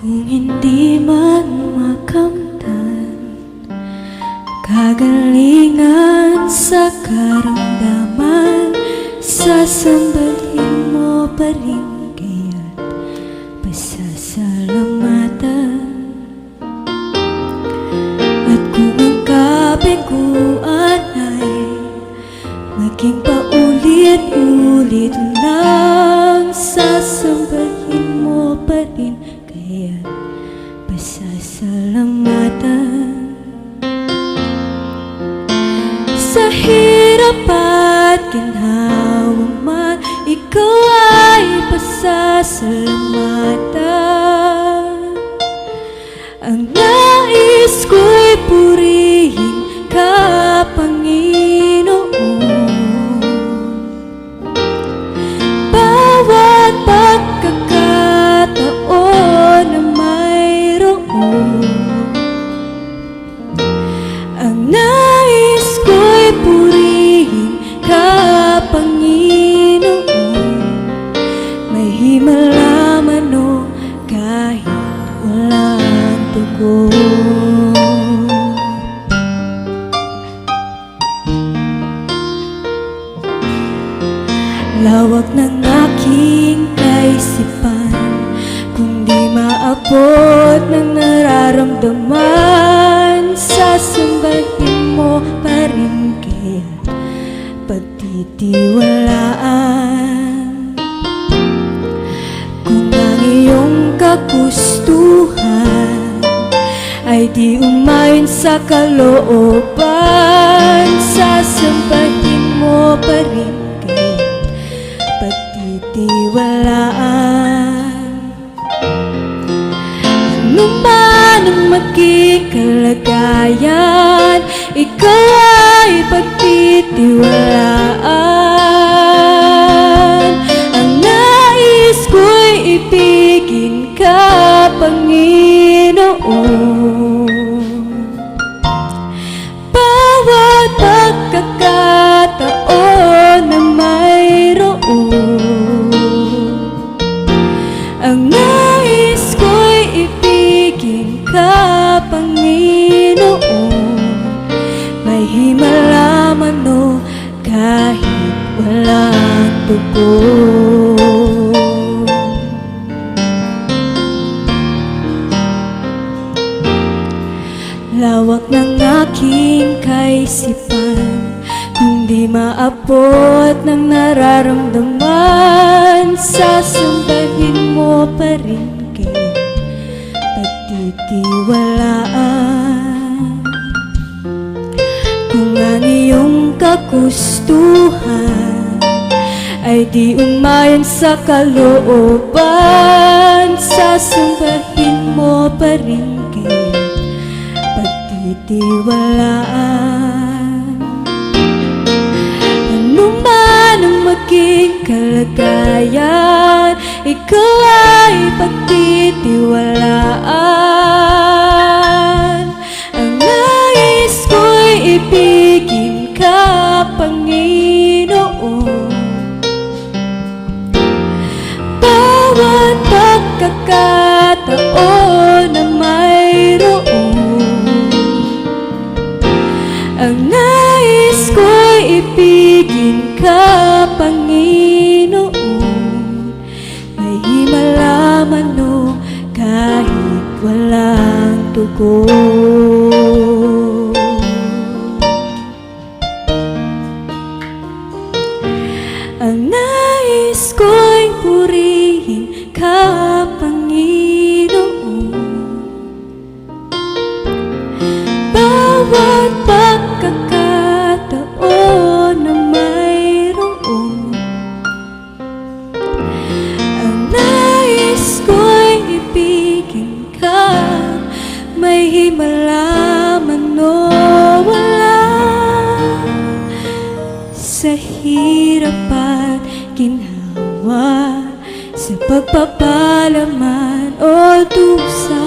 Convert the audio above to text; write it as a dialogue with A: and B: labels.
A: Kung hindi man makamtan, kagalingan sa karamdaman, sasambahin mo pa rin kaya't pasasalamatan. At kung ang kabiguan ay maging paulit-ulit lang, sasambahin mo pa rin kaya't pasasalamatan. Sa hirap at ginhawa man, ikaw ay pasasalamatan. Ang nais ko'y purihin ka, Panginoon. Bawat pagkakataon na mayroon, ang nais ko'y purihin ka, Panginoon. May himala man o kahit walang tugon. Lawak ng aking kaisipan, kung di maabot ng nararamdaman, sasambahin mo pa rin kaya't pagtitiwalaan. Kung ang iyong kagustuhan ay di umayon sa kalooban, sasambahin mo pa rin kaya't pagtitiwalaan. Ano man ang maging kalagayan, ikaw ay pagtitiwalaan. Ang nais ko'y ibigin ka, Panginoon. Bawat pagkakataon na mayroon, ang nais ko'y ibigin ka, Panginoon. May himala man o kahit walang tugon. Lawak ng aking kaisipan, kung di maabot ng nararamdaman, sasambahin mo pa rin kaya't pagtitiwalaan. Kung ang iyong kagustuhan ay di umayon sa kalooban, sasambahin mo pa rin kaya't pagtitiwalaan. Ano man ang maging kalagayan, ikaw ay pagtitiwalaan. Ang nais ko'y ibigin ka, Panginoon. Bawat pagkakataon na mayroon, ang nais ko'y ibigin ka, Panginoon. May himala man o kahit walang tugon. Ang nais ko'y purihin ka, Panginoon. Bawat pagkakataon na mayroon, ang nais ko'y ibigin ka. May himala man o wala, sa hirap at ginhawa, sa pagpapalaman o dusa,